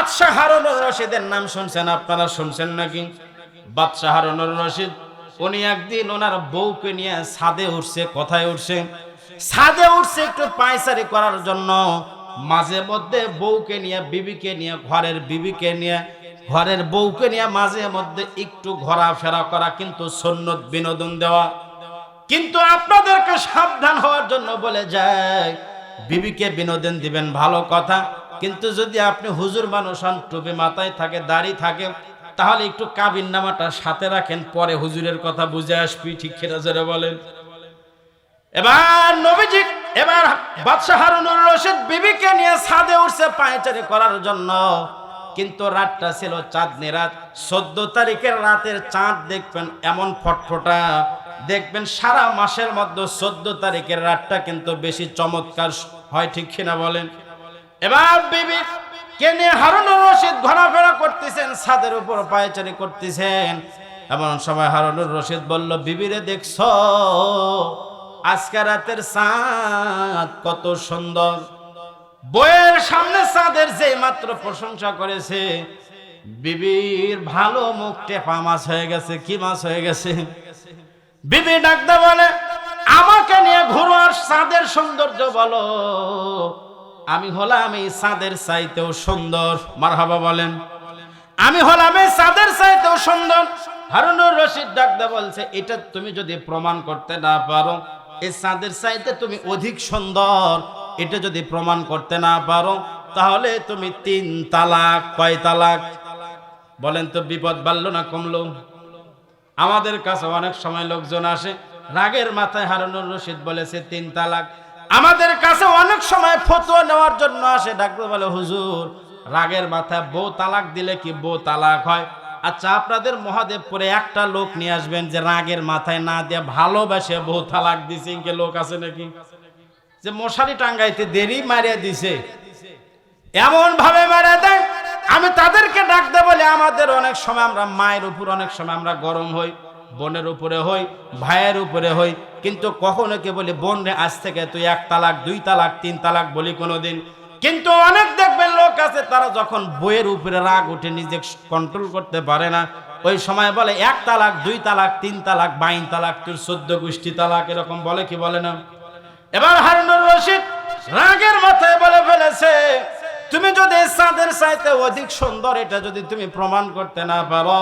বাদশাহ হারুনুর রশিদের নাম শুনছেন আপনারা? শুনছেন নাকি? বাদশাহ হারুনুর রশিদ উনি একদিন ওনার বউকে নিয়ে ছাদে উঠছে। কোথায় উঠছে? ছাদে উঠছে একটু পায়চারি করার জন্য। মাঝে মধ্যে বউকে নিয়ে, বিবিকে নিয়ে, ঘরের বিবিকে নিয়ে, ঘরের বউকে নিয়ে মাঝে মধ্যে একটু ঘোরাফেরা করা কিন্তু সুন্নত, বিনোদন দেওয়া। কিন্তু আপনাদেরকে সাবধান হওয়ার জন্য বলে যায়, বিবিকে বিনোদন দিবেন ভালো কথা, কিন্তু যদি আপনি হুজুর মানুষ হন, টুপি মাথায় থাকে, দাড়ি থাকে, তাহলে একটু কাবিন নামাটা সাথে রাখেন, পরে হুজুরের কথা বুঝে আসবি। ঠিক কিনা জোরে বলেন। এবার নবীজি, এবার বাদশাহ হারুনুর রশিদ বিবিকে নিয়ে ছাদে উঠছে পায়চারি করার জন্য। কিন্তু রাতটা ছিল চাঁদনি রাত, 14 তারিখের রাতের চাঁদ দেখবেন এমন ফটফটা, দেখবেন সারা মাসের মধ্যে 14 তারিখের রাতটা কিন্তু বেশি চমৎকার হয়। ঠিক কিনা বলেন। এবার বিবি কে নিয়ে হারুনুর রশিদ ঘোরাফেরা করতেছেন, ছাদের উপর পায়চারি করতেছেন। এমন সময় হারুনুর রশিদ বলল, বিবিরে দেখছো আজকে রাতের চাঁদ কত সুন্দর। বইয়ের সামনে চাঁদের যে মাত্র প্রশংসা করেছে, বিবির ভালো মুখ টেপা মাছ হয়ে গেছে। কি মাছ হয়ে গেছে? বিবি ডাকতে বলে, আমাকে নিয়ে ঘুরো আর চাঁদের সৌন্দর্য বলো। আমি হলাম এই চাঁদের চাইতেও সুন্দর। মারহাবা বলেন। আমি হলাম এই চাঁদের চাইতেও সুন্দর। হারুনুর রশিদ ডাকতে বলছে, এটা তুমি যদি প্রমাণ করতে না পারো, এই চাঁদের চাইতে তুমি অধিক সুন্দর, এটা যদি প্রমাণ করতে না পারো, তাহলে তুমি 3 তালাক। কয় তালাক বলেন তো? বিপদ বাড়লো না কমলো? আমাদের কাছে অনেক সময় লোকজন আসে, রাগের মাথায় হারুনুর রশিদ বলেছে 3 তালাক। আমাদের কাছে অনেক সময় ফতোয়া নেওয়ার জন্য আসে, ডাক্তার বলে, হুজুর রাগের মাথায় বউ তালাক দিলে কি বউ তালাক হয়? আচ্ছা, আপনাদের মহাদেবপুরে একটা লোক নিয়ে আসবেন যে রাগের মাথায় না দিয়ে ভালোবাসে বউ তালাক দিছে। ইনকে লোক আছে নাকি? যে মশারি টাঙ্গাইতে দেরি মারিয়া দিছে, এমন ভাবে মারা দেয়। আমি তাদেরকে ডাকতে বলি, আমাদের অনেক সময় আমরা মায়ের উপর, অনেক সময় আমরা গরম হই, বোনের উপরে হই, ভাইয়ের উপরে হই, কিন্তু কখনো কে বলি, বোন রে আজ থেকে তুই 1 তালাক, 2 তালাক, 3 তালাক বলি কোনোদিন। কিন্তু অনেক দেখবেন লোক আছে, তারা যখন বইয়ের উপরে রাগ উঠে নিজে কন্ট্রোল করতে পারে না, ওই সময় বলে 1 তালাক, 2 তালাক, 3 তালাক, 22 তালাক, তোর 14 গোষ্ঠী তালাক, এরকম বলে কি বলে না? এবার হারুনুর রশিদ রাগের মাথায় বলে ফেলেছে, তুমি যদি চাঁদের চাইতে অধিক সুন্দর এটা যদি তুমি প্রমাণ করতে না পারো,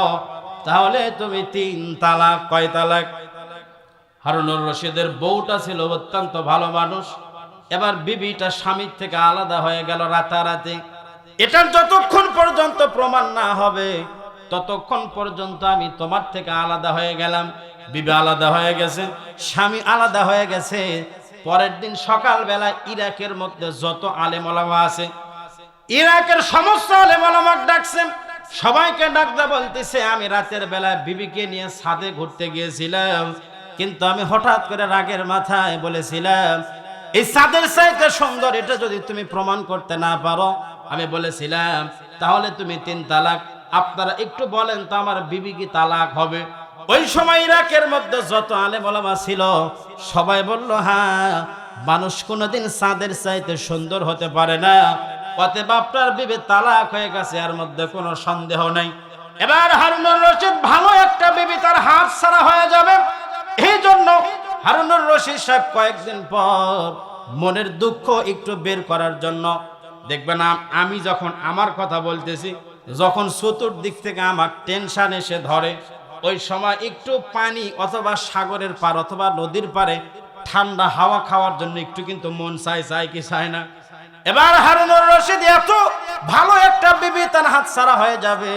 তাহলে তুমি 3 তালাক। কয় তালাক? হারুনুর রশিদের বউটা ছিল অত্যন্ত ভালো মানুষ। এবার বিবিটা স্বামীর থেকে আলাদা হয়ে গেল রাতারাতি। এটার যতক্ষণ পর্যন্ত প্রমাণ না হবে, ততক্ষণ পর্যন্ত আমি তোমার থেকে আলাদা হয়ে গেলাম। বিবি আলাদা হয়ে গেছে, স্বামী আলাদা হয়ে গেছে। পরের দিন সকালবেলা ইরাকের মধ্যে যত আলেম ওলামা আছে, ইরাকের সমস্ত আলেম ওলামা ডাকছেন, সবাইকে ডাকতে বলতেছে, আমি রাতের বেলায় বিবিকে নিয়ে ছাদে ঘুরতে গিয়েছিলাম, কিন্তু আমি হঠাৎ করে রাগের মাথায় বলেছিলাম, এই ছাদের চাইতে সুন্দর এটা যদি তুমি প্রমাণ করতে না পারো, আমি বলেছিলাম তাহলে তুমি 3 তালাক। আপনারা একটু বলেন তো, আমার বিবি কি তালাক হবে? ওই সময় ইরাকের মধ্যে যত আলেম ওলামা ছিল সবাই বলল, হ্যাঁ, মানুষ কোনোদিন চাঁদের চাইতে সুন্দর হতে পারে না, অতএব আপনার বিবি তালাক হয়ে গেছে, এর মধ্যে কোনো সন্দেহ নেই। এবার হারুনুর রশিদ ভালো একটা বিবি তার হাত ছাড়া হয়ে যাবে, এই জন্য হারুনুর রশিদ সাহেব কয়েকদিন পর মনের দুঃখ একটু বের করার জন্য, দেখবেন আমি যখন আমার কথা বলতেছি, যখন চতুর্দিক থেকে আমার টেনশন এসে ধরে, ওই সময় একটু পানি অথবা সাগরের পার অথবা নদীর পারে ঠান্ডা হাওয়া খাওয়ার জন্য একটু কিন্তু মন চায় কি চায় না? এবার হারুনুর রশিদ এত ভালো একটা বিবি তার হাত ছাড়া হয়ে যাবে।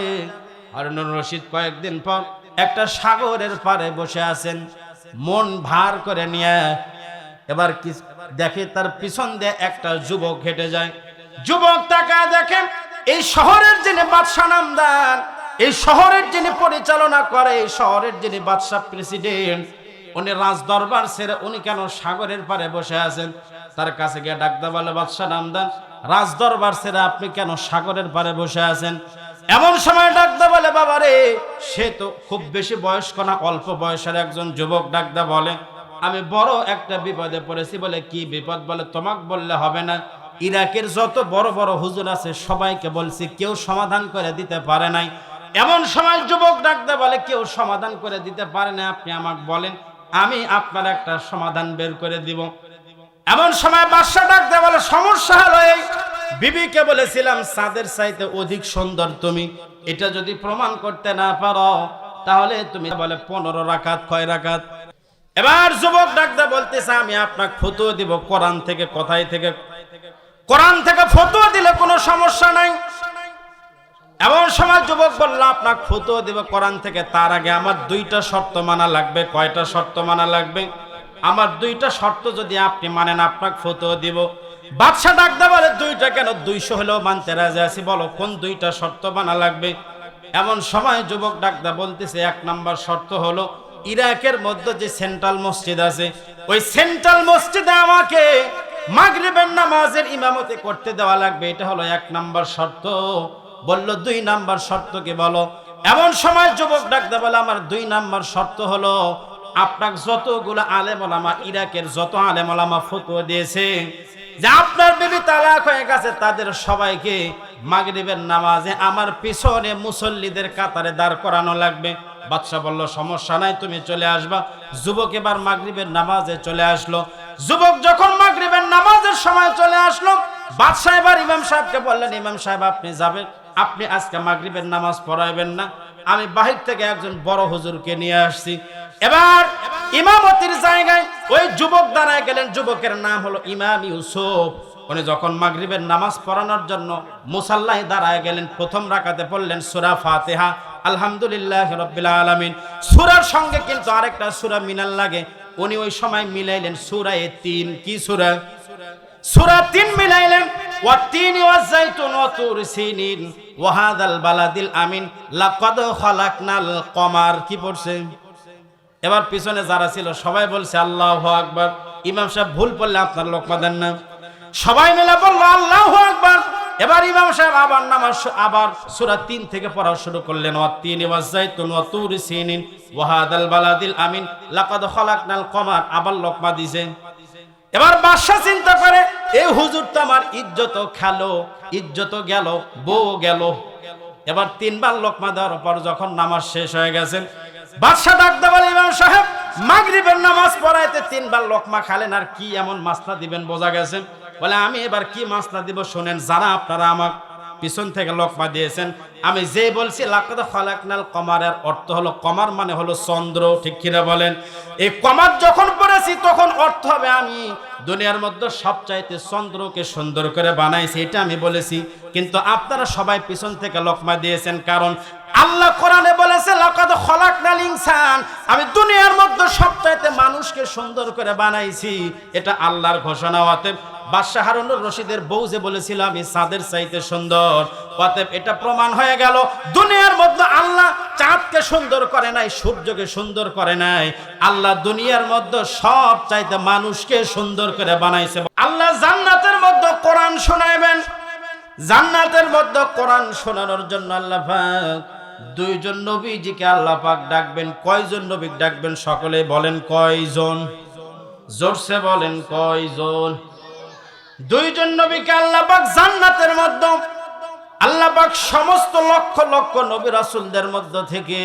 হারুনুর রশিদ কয়েকদিন পর একটা সাগরের পারে বসে আছেন, মন ভার করে নিয়ে। এবার কি দেখে, তার পিছন দিয়ে একটা যুবক হেঁটে যায়। যুবক তাকায় দেখেন, এই শহরের যিনি বাদশা নামদার, এই শহরের যিনি পরিচালনা করে, এই শহরের যিনি বাদশা প্রেসিডেন্ট, উনি রাজ দরবার ছেড়ে উনি কেন সাগরের পারে বসে আছেন? তার কাছে গিয়ে ডাকতে বলে, বাদশা নামদার, রাজ দরবার ছেড়ে আপনি কেন সাগরের পারে বসে আছেন? এমন সময় ডাকতে বলে, বাবা রে, সে তো খুব বেশি বয়স্ক না, অল্প বয়সের একজন যুবক। ডাকতে বলে, আমি বড় একটা বিপদে পড়েছি। বলে, কি বিপদ? বলে, তোমাকে বললে হবে না, ইরাকের যত বড় বড় হুজুর আছে সবাইকে বলছি, কেউ সমাধান করে দিতে পারে নাই। এমন সময় যুবক ডাকতে বলে, কেউ সমাধান করে দিতে পারে না, আপনি আমাকে বলেন, আমি আপনার একটা সমাধান বের করে দিব। এমন সময় বাদশা ডাকতে বলে, সমস্যা হলো এই, বিবিকে বলেছিলাম চাঁদের চাইতে অধিক সুন্দর তুমি, এটা যদি প্রমাণ করতে না পারো তাহলে তুমি বলে 15 রাকাত। কয় রাকাত? এবার যুবক ডাকতে বলতেছে, আমি আপনাকে ফতোয়া দিব কোরআন থেকে। কোথায় থেকে? কোরআন থেকে ফতোয়া দিলে কোনো সমস্যা নাই। এমন সময় যুবক বলল, আপনাকে ফতোয়া দিব কোরআন থেকে, তার আগে আমার 2টা শর্ত মানা লাগবে। কয়টা শর্ত মানা লাগবে? আমার 2টা শর্ত যদি আপনি মানেন আপনাকে ফতোয়া দিব। বাদশা ডাকতে বলে, 2টা কেন, 200 হলেও মানতে রাজি আছি, বলো কোন 2টা শর্ত মানা লাগবে। এমন সময় যুবক ডাকতে বলতেছে, 1 নাম্বার শর্ত হলো ইরাকের মধ্যে যে সেন্ট্রাল মসজিদ আছে, ওই সেন্ট্রাল মসজিদে আমাকে মাগরিবের নামাজের ইমামতি করতে দেওয়া লাগবে, এটা হলো 1 নাম্বার শর্ত। বলল 2 নাম্বার শর্ত কি বলো? এমন সময় যুবক ডাকতে বলে, আমার 2 নাম্বার শর্ত হলো আপনাকে যতগুলো আলেম ওলামা, ইরাকের যত আলেম ওলামা ফতোয়া দিয়েছে যে আপনার বিবি তালাক হয়ে গেছে, তাদের সবাইকে মাগরিবের নামাজে আমার পিছনে মুসল্লিদের কাতারে দাঁড় করানো লাগবে। বাদশা বলল, সমস্যা নাই, তুমি চলে আসবা। যুবক এবার মাগরিবের নামাজে চলে আসলো। যুবক যখন মাগরিবের নামাজের সময় চলে আসলো, বাদশা এবার ইমাম সাহেবকে বললেন, ইমাম সাহেব আপনি যাবেন, আপনি আজকে মাগরিবের নামাজ পড়াইবেন না, আমি বাহির থেকে একজন বড় হুজুরকে নিয়ে আসছি। এবার ইমামতির জায়গায় ওই যুবক দাঁড়ায় গেলেন। যুবকের নাম হলো ইমাম ইউসুফ। উনি যখন মাগরিবের নামাজ পড়ানোর জন্য মুসাল্লায় দাঁড়ায় গেলেন, প্রথম রাকাতে পড়লেন সূরা ফাতিহা, আলহামদুলিল্লাহি রাব্বিল আলামিন। সূরার সঙ্গে কিন্তু আরেকটা সূরা মিলান লাগে, উনি ওই সময় মিলাইলেন সূরা 3। কি সূরা? সূরা 3 মিলাইলেন, ওয়াত-তিনি ওয়াজ-যাইতুন ওয়া তুর সিনিন ওয়া হাযাল বালাদিল আমিন লাকাদ খালাকনাল কমার। কি পড়ছে? এবার পিছনে যারা ছিল সবাই বলছে আল্লাহু আকবার। ইমাম সাহেব ভুল পড়লে আপনার লোকমা দেন না, সবাই মিলে বলল আল্লাহু আকবার। এবার ইমাম সাহেব আবার সূরা 3 থেকে পড়া শুরু করলেন, ওয়াত-তিনি ওয়াজ-যাইতুন ওয়া তুর সিনিন ওয়া হাযাল বালাদিল আমিন লাকাদ খালাকনাল কমার। আবার লোকমা দিছে। এবার বাদশা চিন্তা করে, এই হুজুর তো আমার ইজ্জত খেলো, ইজ্জত গেল, বউ গেল। এবার 3 বার লোকমা দেওয়ার পর যখন নামাজ শেষ হয়ে গেছে, বাদশা ডাকতে বলে, ইমাম সাহেব মাগরিবের নামাজ পড়াইতে 3 বার লোকমা খালেন, আর কি এমন মাসলা দিবেন বোঝা গেছে। বলে, আমি এবার কি মাসলা দিব শোনেন। যারা আপনারা আমার পিছন থেকে লোকমা দিয়েছেন, আমি যে বলছি লাকাদ খালাকনাল কমারের অর্থ হলো, কমার মানে হলো চন্দ্র, ঠিক কিনা বলেন? এই কমার যখন পড়েছি তখন অর্থ হবে আমি দুনিয়ার মধ্যে সবচাইতে চন্দ্রকে সুন্দর করে বানাইছি, এটা আমি বলেছি। কিন্তু আপনারা সবাই পিছন থেকে লোকমা দিয়েছেন, কারণ আল্লাহ কোরআনে বলেছে লাকাদ খালাকনাল ইনসান, আমি দুনিয়ার মধ্যে সবচাইতে মানুষকে সুন্দর করে বানাইছি, এটা আল্লাহর ঘোষণা। অতএব বাদশা হারুনুর রশিদের বউ যে বলেছিল আমি চাঁদের চাইতে সুন্দর, অতএব এটা প্রমাণ হয়ে গেল দুনিয়ার মধ্যে আল্লাহ চাঁদকে সুন্দর করে নাই, সূর্যকে সুন্দর করে নাই, আল্লাহ দুনিয়ার মধ্যে সব চাইতে মানুষকে সুন্দর করে বানাইছে। আল্লাহ জান্নাতের মধ্যে কোরআন শোনাবেন, জান্নাতের মধ্যে কোরআন শোনানোর জন্য আল্লাহ পাক 2 জন নবীজিকে আল্লাহ পাক ডাকবেন। কয়জন নবী ডাকবেন? সকলে বলেন কয়জন? জোরসে বলেন কয়জন? 2 জন নবীকে আল্লাহ পাক জান্নাতের মধ্যে, আল্লাহ পাক সমস্ত লক্ষ লক্ষ নবী রাসূলদের মধ্য থেকে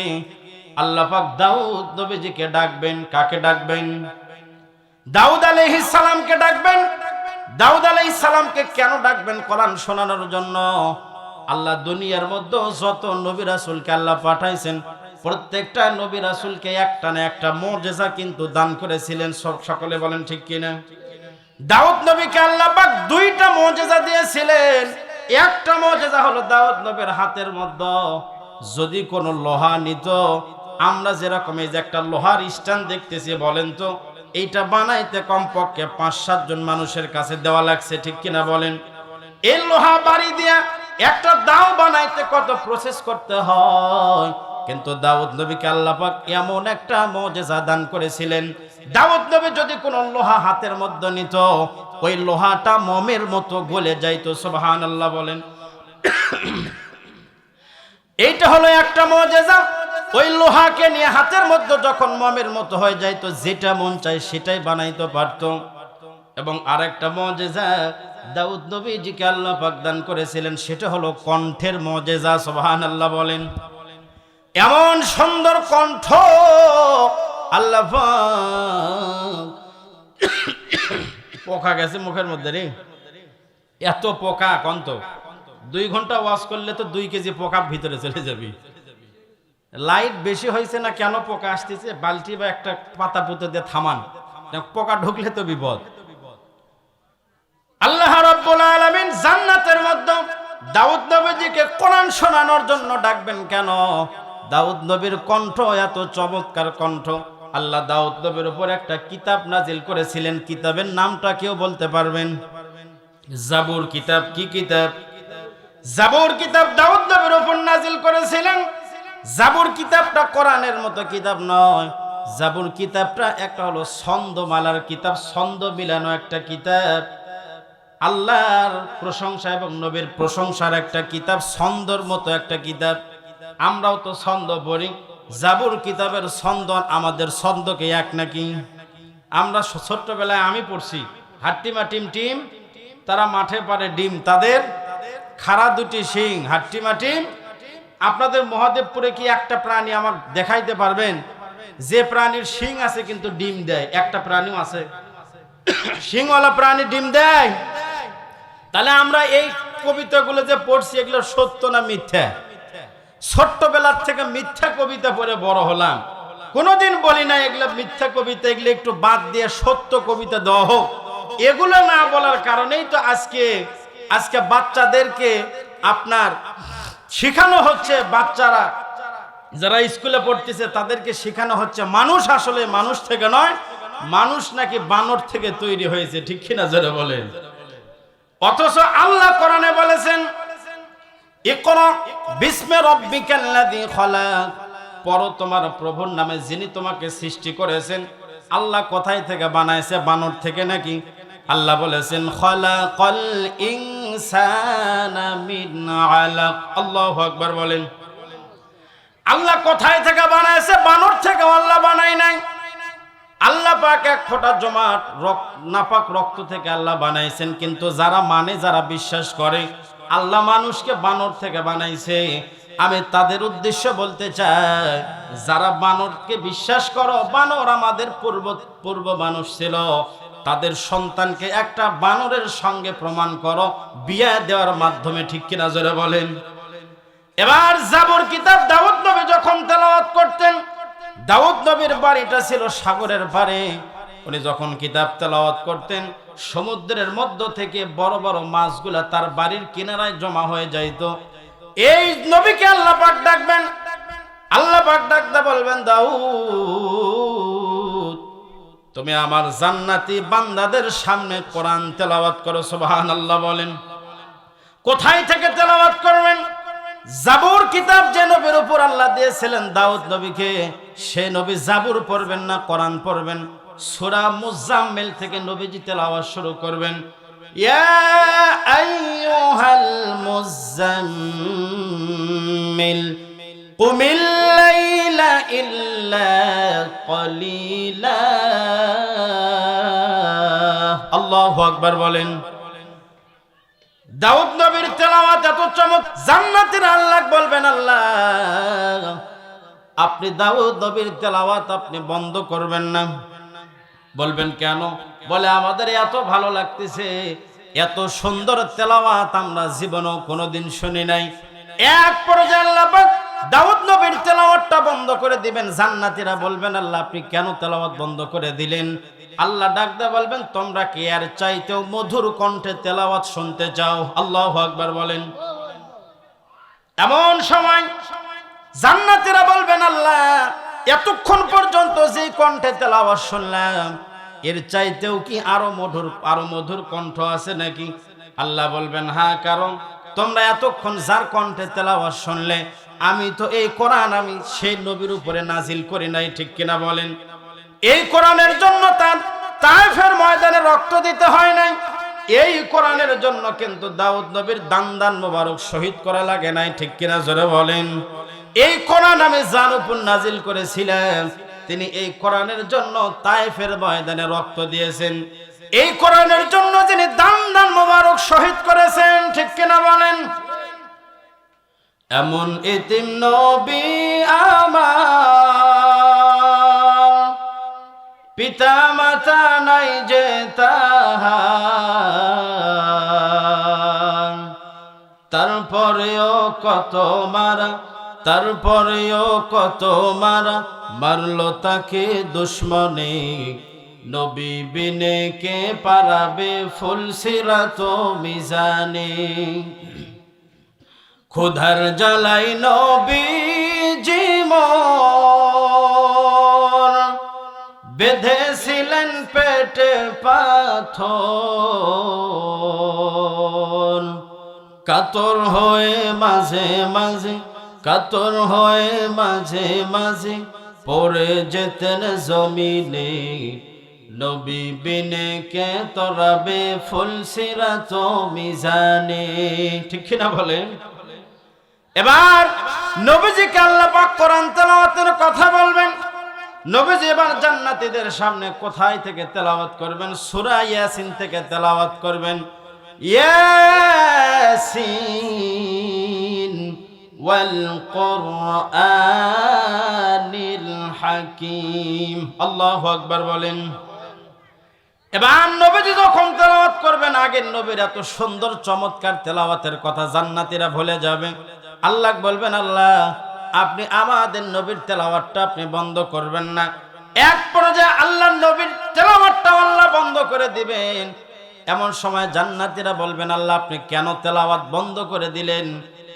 আল্লাহ পাক দাউদ নবীজিকে ডাকবেন। কাকে ডাকবেন? দাউদ আলাইহিস সালামকে ডাকবেন। দাউদ আলাইহিস সালামকে কেন ডাকবেন? কোরআন শোনানোর জন্য। আল্লাহ দুনিয়ার মধ্যে যত নবী রাসূলকে আল্লাহ পাঠাইছেন, প্রত্যেকটা নবী রাসূলকে একটা না একটা মুজিজা কিন্তু দান করেছিলেন। সকলে বলেন ঠিক কিনা? দাউদ নবীকে আল্লাহ পাক 2টা মুজিজা দিয়েছিলেন। একটা মুজিজা হলো দাউদ নবীর হাতের মধ্যে যদি কোনো লোহা নিত, আমরা যেরকম এই যে একটা লোহার স্ট্যান্ড দেখতেছি, বলেন তো এইটা বানাইতে কমপক্ষে 5-7 জন মানুষের কাছে দেওয়া লাগছে, ঠিক কিনা বলেন? এই লোহা বাড়ি দিয়া একটা দাও বানাইতে কত প্রসেস করতে হয়। কিন্তু দাউদ নবীকে আল্লাহ পাক এমন একটা মুজিজা দান করেছিলেন, দাউদ নবী যদি কোনো লোহা হাতের মধ্যে নিত, ওই লোহাটা মোমের মতো গলে যাইতো। সুবহানাল্লাহ বলেন। এইটা হলো একটা মুজিজা। ওই লোহাকে নিয়ে হাতের মধ্যে যখন মোমের মতো হয়ে যাইতো, যেটা মন চায় সেটাই বানাইতে পারতো। এবং আরেকটা মুজিজা, দাউদ নবীজিকে আল্লাহ পাক দান করেছিলেন, সেটা হলো কণ্ঠের মুজিজা। সুবহানাল্লাহ বলেন। এমন সুন্দর কণ্ঠ আল্লাহ পাক। পোকা গেছে মুখের মধ্যে রে, এত পোকা কন্ত। 2 ঘন্টা ওয়াজ করলে তো 2 কেজি পোকা ভিতরে চলে যাবি। লাইট বেশি হয়েছে না কেন পোকা আসতেছে, বালতি বা একটা পাতা পুঁতে দিয়ে থামান, পোকা ঢুকলে তো বিপদ। আল্লাহ রাব্বুল আলামিন জান্নাতের মধ্যে দাউদ নবীজিকে কোরআন শোনানোর জন্য ডাকবেন কেন? দাউদ নবীর কণ্ঠ এত চমৎকার কণ্ঠ। আল্লাহ দাউদ নবীর উপর একটা কিতাব নাজিল করেছিলেন। কিতাবের নামটা কেউ বলতে পারবেন? জাবুর কিতাব। কি কিতাব? জাবুর কিতাব দাউদ নবীর উপর নাজিল করেছিলেন। জাবুর কিতাবটা কোরআনের মতো কিতাব নয়। জাবুর কিতাবটা একটা হলো ছন্দমালার কিতাব, ছন্দ মিলানো একটা কিতাব। আল্লাহর প্রশংসা এবং নবীর প্রশংসার একটা কিতাব, ছন্দর মতো একটা কিতাব। আমরাও তো ছন্দ পড়ি। জাবুর কিতাবের ছন্দ আমাদের ছন্দকে এক নাকি? আমরা ছোট্টবেলায় আমি পড়ছি, হাট্টিমা টিম টিম তারা মাঠে পারে ডিম, তাদের খাড়া 2টি শিং, হাট্টিমা টিম। আপনাদের মহাদেবপুরে কি একটা প্রাণী আমার দেখাইতে পারবেন যে প্রাণীর শিং আছে কিন্তু ডিম দেয়? একটা প্রাণীও আছে শিংওয়ালা প্রাণী ডিম দেয়? তাহলে আমরা এই কবিতাগুলো যে পড়ছি এগুলো সত্য না মিথ্যা? ছোট্টবেলার থেকে মিথ্যা কবিতা পড়ে বড় হলাম, কোনোদিন বলি না এগুলো মিথ্যা কবিতা, এগুলো একটু বাদ দিয়ে সত্য কবিতা দেওয়া হোক। এগুলো না বলার কারণেই তো আজকে বাচ্চাদেরকে আপনার শেখানো হচ্ছে, বাচ্চারা যারা স্কুলে পড়তেছে তাদেরকে শেখানো হচ্ছে মানুষ আসলে মানুষ থেকে নয়, মানুষ নাকি বানর থেকে তৈরি হয়েছে। ঠিক কিনা জোরে বলেন? অথচ আল্লাহ কোরআনে বলেছেন ইকরা বিস্মি রাব্বিকাল্লাযী খালাক, পড়ো তোমার প্রভুর নামে যিনি তোমাকে সৃষ্টি করেছেন। আল্লাহ কোথায় থেকে বানাইছে? বানর থেকে নাকি? আল্লাহ বলেছেন খালাকাল ইনসানা মিন আলাক। আল্লাহু আকবার বলেন। আল্লাহ কোথায় থেকে বানাইছে? বানর থেকে আল্লাহ বানাই নাই। আল্লাহ পাক এক ফোঁটা জমাট নাপাক রক্ত থেকে আল্লাহ বানাইছেন। কিন্তু যারা মানে, যারা বিশ্বাস করে আল্লাহ মানুষকে বানর থেকে বানাইছে, আমি তাদের উদ্দেশ্য বলতে চাই, যারা বানরকে বিশ্বাস করো, বানর আমাদের পূর্ব মানুষ ছিল, তাদের সন্তানকে একটা বানরের সঙ্গে প্রমাণ করো বিয়ে দেওয়ার মাধ্যমে। ঠিক কিনা জোরে বলেন? এবার জাবুর কিতাব দাউদ নবী যখন তেলাওয়াত করতেন, দাউদ নবীর বাড়িটা ছিল সাগরের পাড়ে। উনি যখন কিতাব তেলাওয়াত করতেন, সমুদ্রের মধ্য থেকে বড় বড় মাছগুলা তার বাড়ির কিনারায় জমা হয়ে যাইত। এই নবীকে আল্লাহ পাক ডাকবেন, আল্লাহ পাক ডাকতে বলবেন দাউদ তুমি আমার জান্নাতি বান্দাদের সামনে কোরআন তেলাওয়াত করো। সুবহানাল্লাহ বলেন। কোথায় থেকে তেলাওয়াত করবেন? জাবুর কিতাব যে নবীর উপর আল্লাহ দিয়েছিলেন দাউদ নবীকে, সে নবী জাবুর পড়বেন না, কোরআন পড়বেন। সূরা মুজাম্মিল থেকে নবীজি তেলাওয়াত শুরু করবেন। ইয়া আইয়ুহাল মুজাম্মিল কুমিল লাইলা ইল্লা কলিলা। আল্লাহু আকবার বলেন। দাউদ নবীর তেলাওয়াত এত চমক, জান্নাতের আল্লাহ বলবেন আল্লাহ আপনি দাউদ নবীর তেলাওয়াত আপনি বন্ধ করবেন না। বলবেন কেন? বলে আমাদের এত ভালো লাগতেছে, এত সুন্দর তেলাওয়াত আমরা জীবনেও কোনোদিন শুনি নাই। এক পর্যায়ে আল্লাহ পাক দাউদ নবীর তেলাওয়াতটা বন্ধ করে দিবেন। জান্নাতীরা বলবেন আল্লাহ আপনি কেন তেলাওয়াত বন্ধ করে দিলেন? আল্লাহ ডাকতে বলবেন তোমরা কি আর চাইতেও মধুর কণ্ঠে তেলাওয়াত শুনতে চাও? আল্লাহু আকবার বলেন। এমন সময় জান্নাতীরা বলবেন আল্লাহ এতক্ষণ পর্যন্ত যে কণ্ঠে তেলাওয়াত শুনলাম এর চাইতেও কি আরো মধুর কণ্ঠ আছে নাকি? আল্লাহ বলবেন হ্যাঁ, কারণ তোমরা এতক্ষণ যার কণ্ঠে তেলাওয়াত শুনলে আমি তো এই কোরআন আমি সেই নবীর উপরে নাজিল করি নাই। ঠিক কিনা বলেন? এই কোরআনের জন্য তার তায়েফের ময়দানে রক্ত দিতে হয় নাই। এই কোরআনের জন্য কিন্তু দাউদ নবীর দান মোবারক শহীদ করা লাগে নাই। ঠিক কিনা জোরে বলেন? এই কোরআন আমি যার উপর নাজিল করেছিলাম তিনি এই কোরআনের জন্য তায়েফের ময়দানে রক্ত দিয়েছেন। এই কোরআনের জন্য যিনি দান দান মোবারক শহীদ করেছেন, ঠিক কিনা বলেন? এমন এতিম নবী আমার, পিতা মাতা নাই যে তাহার, তারপরেও কত মারা, তারপরেও কত মারা, মারলো তাকে দুশ্মনে, নবী বিনে কে পারাবে ফুলসিরাত মিজানে। ক্ষুধার জ্বালাই নবীজি মোর, বেঁধেছিলেন পেটে পাথর, কাতর হয়ে মাঝে মাঝে, কাতর হয়ে মাঝে মাঝে পড়ে যেতেন জমিনে, নবী বিনে কে তরাবে ফুলসিরাত মিজানে। ঠিক কিনা বলেন? এবার নবীজিকে আল্লাহ পাক কোরআন তেলাওয়াতের কথা বলবেন। নবীজি এবার জান্নাতীদের সামনে কোথায় থেকে তেলাওয়াত করবেন? সূরা ইয়াসিন থেকে তেলাওয়াত করবেন। ইয়াসিন ওয়াল কুরআনিল হাকীম। আল্লাহু আকবার বলেন। এবার নবীজি যখন তেলাওয়াত করবেন, আগের নবীর এত সুন্দর চমৎকার তেলাওয়াতের কথা জান্নাতীরা ভুলে যাবে। আল্লাহ বলবেন, আল্লাহ আপনি আমাদের নবীর তেলাওয়াতটা আপনি বন্ধ করবেন না। এক পর্যায়ে আল্লাহর নবীর তেলাওয়াতটা আল্লাহ বন্ধ করে দিবেন। এমন সময় জান্নাতীরা বলবেন, আল্লাহ আপনি কেন তেলাওয়াত বন্ধ করে দিলেন?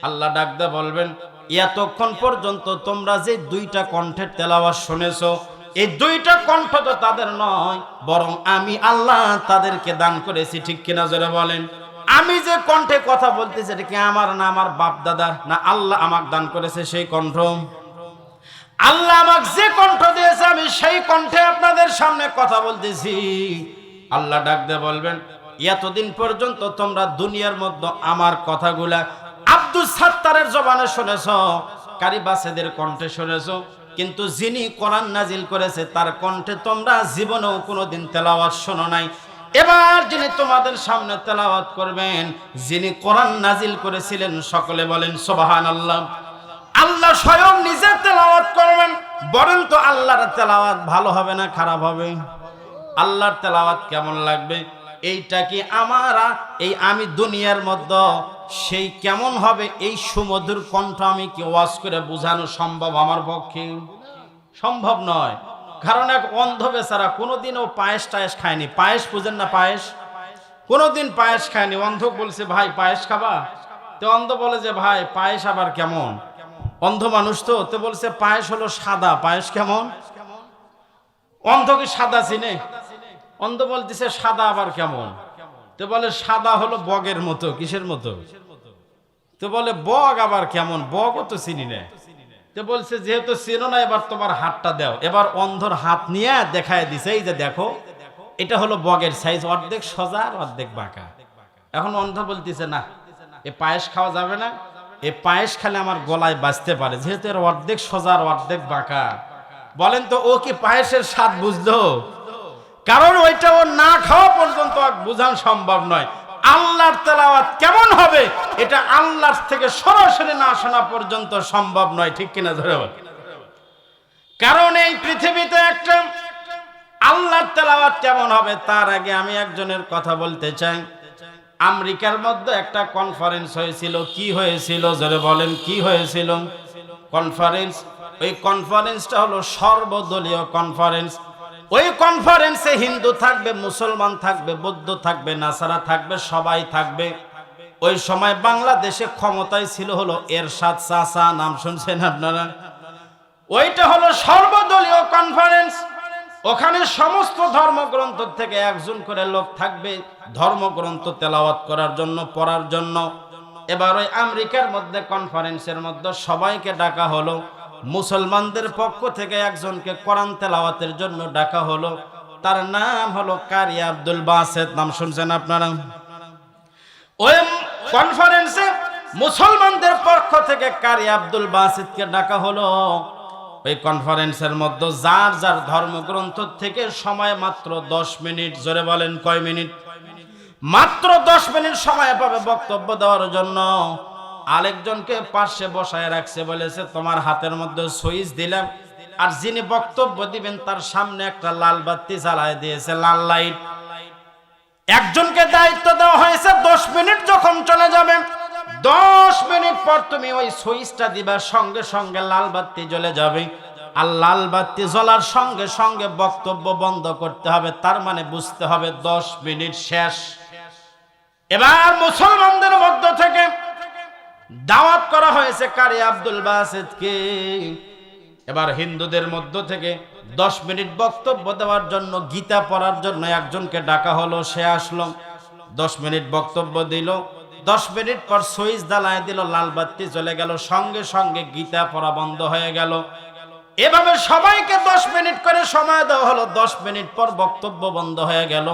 আল্লাহ ডাকতে বলবেন, এতক্ষণ পর্যন্ত তোমরা যে দুইটা কণ্ঠের তেলাওয়াত শুনেছো, এই দুইটা কণ্ঠ তো তাদের নয়, বরং আমি আল্লাহ তাদেরকে দান করেছি। ঠিক কিনা জোরে বলেন? আমি যে কণ্ঠে কথা বলতেছি এটা কি আমার না আমার বাপ দাদার? না আল্লাহ আমাকে দান করেছে সেই কণ্ঠ। আল্লাহ আমাকে যে কণ্ঠ দিয়েছে আমি সেই কণ্ঠে আপনাদের সামনে কথা বলতেছি। আল্লাহ ডাক দিয়ে বলবেন, এতদিন পর্যন্ত তোমরা দুনিয়ার মধ্যে আমার কথাগুলা আব্দুল সাত্তারের জবানে শুনেছো, কারি বাসেদের কণ্ঠে শুনেছো, কিন্তু যিনি কোরআন নাজিল করেছে তার কণ্ঠে তোমরা জীবনেও কোনোদিন তেলাওয়াত শোনো নাই। এবার যিনি তোমাদের সামনে তেলাওয়াত করবেন, যিনি কোরআন নাজিল করেছিলেন, সকলে বলেন সুবহানাল্লাহ। আল্লাহ স্বয়ং নিজে তেলাওয়াত করবেন। বলেন তো আল্লাহর তেলাওয়াত ভালো হবে না খারাপ হবে? আল্লাহর তেলাওয়াত কেমন লাগবে? এইটা কি আমি দুনিয়ার মধ্যে সেই কেমন হবে এই সুমধুর কণ্ঠ আমি কি ওয়াজ করে বোঝানো সম্ভব আমার পক্ষে? সম্ভব নয়। কারণ এক অন্ধ বেচারা কোনোদিনও পায়েস টায়েস খায়নি। পায়েস বুঝেন না? পায়েস কোনোদিন পায়েস খায়নি। অন্ধ বলছে, ভাই পায়েস খাবা? তো অন্ধ বলে যে, ভাই পায়েস আবার কেমন? অন্ধ মানুষ তো বলছে পায়েস হলো সাদা। পায়েস কেমন? অন্ধ কি সাদা চিনে? অন্ধ বলতেছে সাদা আবার কেমন? তো বলে সাদা হলো বগের মতো। কিসের মতো? তো বলে বগ আবার কেমন? বগও তো চিনি না। তো বলছে যেহেতু চিনো না, এবার তোমার হাতটা দাও। এবার অন্ধর হাত নিয়ে দেখায় দিছে, এই যে দেখো, এটা হলো বগের সাইজ, অর্ধেক সোজা আর অর্ধেক বাঁকা। এখন অন্ধ বলতেছে না, এ পায়েস খাওয়া যাবে না, এ পায়েস খেলে আমার গলায় বাজতে পারে, যেহেতু এর অর্ধেক সোজা আর অর্ধেক বাঁকা। বলেন তো ও কি পায়েসের স্বাদ বুঝলো? কারণ ওইটা ও না খাওয়া পর্যন্ত বোঝানো সম্ভব নয়। আল্লাহর তেলাওয়াত কেমন হবে এটা আল্লাহর থেকে সরাসরি না শোনা পর্যন্ত সম্ভব নয়। ঠিক কিনা ধরে বল? কারণ এই পৃথিবীতে একটা আল্লাহর তেলাওয়াত কেমন হবে তার আগে আমি একজনের কথা বলতে চাই। আমেরিকার মধ্যে একটা কনফারেন্স হয়েছিল। কি হয়েছিল জোরে বলেন? কি হয়েছিল? কনফারেন্স। ওই কনফারেন্সটা হলো সর্বদলীয় কনফারেন্স। ওই কনফারেন্সে হিন্দু থাকবে, মুসলমান থাকবে, বৌদ্ধ থাকবে, নাসারা থাকবে, সবাই থাকবে। ওই সময় বাংলাদেশে ক্ষমতায় ছিল হলো এরশাদ চাচা, নাম শুনছেন আপনারা? ওইটা হলো সর্বদলীয় কনফারেন্স। ওখানে সমস্ত ধর্মগ্রন্থ থেকে একজন করে লোক থাকবে ধর্মগ্রন্থ তেলাওয়াত করার জন্য, পড়ার জন্য। এবার ওই আমেরিকার মধ্যে কনফারেন্সের মধ্যে সবাইকে ডাকা হলো। মুসলমানদের পক্ষ থেকে একজনকে কোরআন তেলাওয়াতের জন্য ডাকা হলো। তার নাম হলো কারি আব্দুল বাসেত। নাম শুনছেন আপনারা? ওই কনফারেন্সে মুসলমানদের পক্ষ থেকে কারি আব্দুল বাসেতকে ডাকা হলো। ওই কনফারেন্সের মধ্যে যার যার ধর্মগ্রন্থ থেকে সময় মাত্র 10 মিনিট, জোরে বলেন কয় মিনিট? মাত্র 10 মিনিট সময় পাবে বক্তব্য দেওয়ার জন্য। আরেকজনকে পাশে বসায় রাখছে, বলেছে তোমার হাতের মধ্যে সুইচ দিলাম, আর যিনি বক্তব্য দিবেন তার সামনে একটা লাল বাতি জ্বালায় দিয়েছে, লাল লাইট। একজনকে দায়িত্ব দেওয়া হয়েছে 10 মিনিট যখন চলে যাবে, 10 মিনিট পর তুমি ওই সুইচটা দিবা, সঙ্গে সঙ্গে লাল বাতি জ্বলে যাবে, আর লাল বাতি জ্বলার সঙ্গে সঙ্গে বক্তব্য বন্ধ করতে হবে। তার মানে বুঝতে হবে 10 মিনিট শেষ। এবার মুসলমানদের মধ্য থেকে দাওয়াত করা হয়েছে কারি আব্দুল বাসিতকে। এবার হিন্দুদের মধ্য থেকে 10 মিনিট বক্তব্য দেওয়ার জন্য, গীতা পড়ার জন্য একজনকে ডাকা হলো, সে আসলো, 10 মিনিট বক্তব্য দিল। 10 মিনিট পর সুইচ জ্বালায় দিল, লাল বাতি জ্বলে গেল, সঙ্গে সঙ্গে গীতা পড়া বন্ধ হয়ে গেল। এভাবে সবাইকে 10 মিনিট করে সময় দেওয়া হলো, 10 মিনিট পর বক্তব্য বন্ধ হয়ে গেল।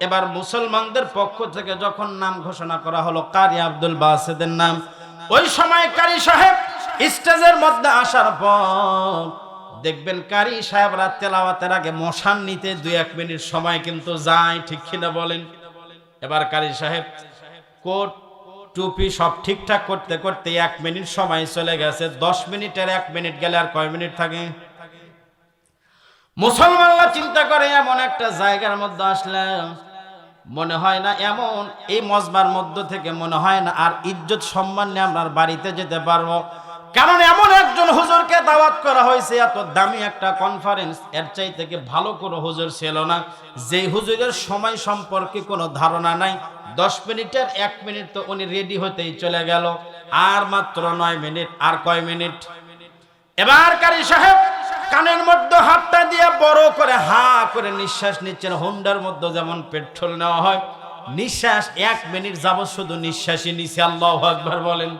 এবার মুসলমানদের পক্ষ থেকে যখন নাম ঘোষণা করা হলো কারি আব্দুল বাসিতের নাম, ওই সময় কারি সাহেব স্টেজের মধ্যে আসার পর দেখবেন কারি সাহেবরা তেলাওয়াতের আগে মশান নিতে 2-1 মিনিট সময় কিন্তু যায়, ঠিক কিনা বলেন? এবার কারি সাহেব কোট টুপি সব ঠিকঠাক করতে করতে 1 মিনিট সময় চলে গেছে। 10 মিনিটের 1 মিনিট গেলে আর কয় মিনিট থাকে? মুসলমানরা চিন্তা করে এমন একটা জায়গার মধ্যে আসলাম, মনে হয় না এমন এই মজবার মধ্য থেকে মনে হয় না আর ইজ্জত সম্মান নিয়ে আমরা বাড়িতে যেতে পারবো, কারণ এমন একজন হুজুরকে দাওয়াত করা হয়েছে, এত দামি একটা কনফারেন্স, এর চাই থেকে ভালো কোনো হুজুর ছিল না, যেই হুজুরের সময় সম্পর্কে কোনো ধারণা নাই। 10 মিনিটের 1 মিনিট তো উনি রেডি হতেই চলে গেল, আর মাত্র 9 মিনিট, আর কয় মিনিট? এবার কারি সাহেব কানের মধ্যে হাতটা দিয়ে বড় করে হা করে নিঃশ্বাস নিচ্ছেন, হুন্ডার মধ্যে যেমন পেট্রোল নেওয়া হয়, নিঃশ্বাস 1 মিনিট যাবত শুধু নিঃশ্বাসই নিছে। আল্লাহু আকবার বলেন।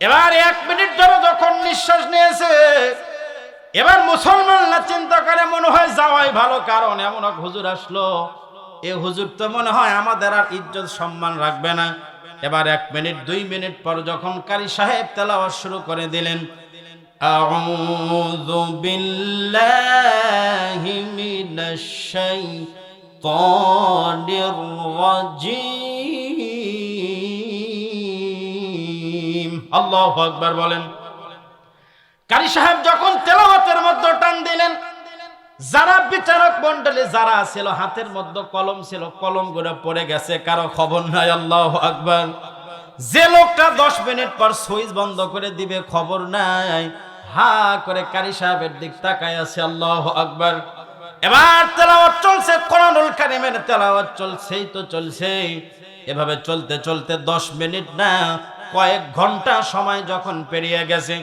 এবার 1 মিনিট ধরে যখন নিঃশ্বাস নিয়েছে, এবার মুসলমানরা চিন্তা করে মনে হয় যাওয়াই ভালো, কারণ এমন এক হুজুর আসলো, এই হুজুর তো মনে হয় আমাদের আর ইজ্জত সম্মান রাখবে না। এবার 1 মিনিট 2 মিনিট পর যখন কারি সাহেব তেলাওয়াত শুরু করে দিলেন, আউযু বিল্লাহি মিনাশ শাইতানির রাজীম, আল্লাহু আকবার বলেন। কারি সাহেব যখন তেলাওয়াতের মধ্যে টান দিলেন, যারা বিচারক মণ্ডলী যারা ছিল, হাতের মধ্যে কলম ছিল, কলমগুলো পড়ে গেছে, কারো খবর নাই। আল্লাহু আকবার। যে লোকটা 10 মিনিট পর সুইচ বন্ধ করে দিবে, খবর নাই, হা করে কারি সাহেবের দিক তাকায় আছে। আল্লাহু আকবার। এবার তেলাওয়াত চলছে, কোরআনুল কারীমের তেলাওয়াত চলছেই তো চলছেই। এভাবে চলতে চলতে 10 মিনিট না, কয়েক ঘন্টা সময় যখন পেরিয়ে গেছে,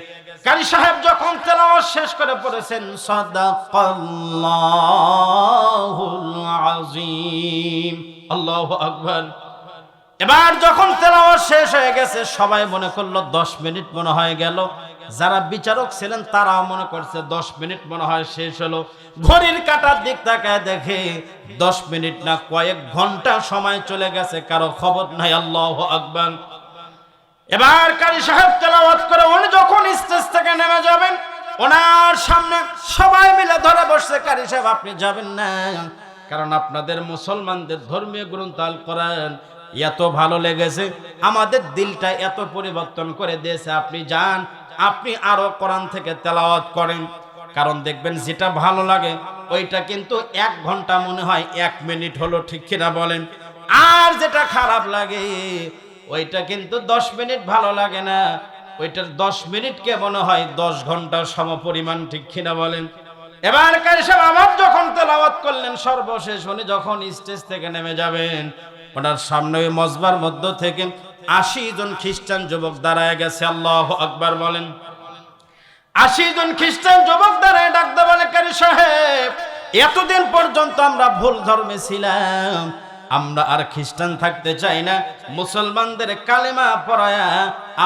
কারি সাহেব যখন তেলাওয়াত শেষ করে পড়েছেন, সাদাকাল্লাহুল আযীম, আল্লাহু আকবার। এবার যখন তেলাওয়াত শেষ হয়ে গেছে, সবাই মনে করলো 10 মিনিট মনে হয় গেল, যারা বিচারক ছিলেন তারাও মনে করছে 10 মিনিট মনে হয় শেষ হলো। ঘড়ির কাঁটার দিক তাকায় দেখে 10 মিনিট না, কয়েক ঘন্টা সময় চলে গেছে, কারো খবর নাই। আল্লাহু আকবার। এবার কারি সাহেব তেলাওয়াত করে উনি যখন স্টেজ থেকে নেমে যাবেন, ওনার সামনে সবাই মিলে ধরে বসছে, কারি সাহেব আপনি যাবেন না, কারণ আপনাদের মুসলমানদের ধর্মীয় গ্রন্থ আল কোরআন এত ভালো লেগেছে, আমাদের দিলটা এত পরিবর্তন করে দিয়েছে, আপনি যান, আপনি আরো কোরআন থেকে তেলাওয়াত করেন। কারণ দেখবেন যেটা ভালো লাগে ওইটা কিন্তু 1 ঘন্টা মনে হয় 1 মিনিট হলো, ঠিক কিনা বলেন? আর যেটা খারাপ লাগে ওইটা কিন্তু 10 মিনিট ভালো লাগে না, ওইটার 10 মিনিটকে মনে হয় 10 ঘন্টার সমপরিমাণ, ঠিক কিনা বলেন? এবার কারি সাহেব আবার যখন তেলাওয়াত করলেন, সর্বশেষ উনি যখন স্টেজ থেকে নেমে যাবেন, ওনার সামনে ওই মজবার মধ্য থেকে 80 জন খ্রিস্টান যুবক দাঁড়ায় গেছে। আল্লাহু আকবার বলেন। 80 জন খ্রিস্টান যুবক দাঁড়ায় ডাকতে বলে, কারি সাহেব এতদিন পর্যন্ত আমরা ভুল ধর্মে ছিলাম, আমরা আর খ্রিস্টান থাকতে চাই না, মুসলমানদের কালেমা পড়ায়া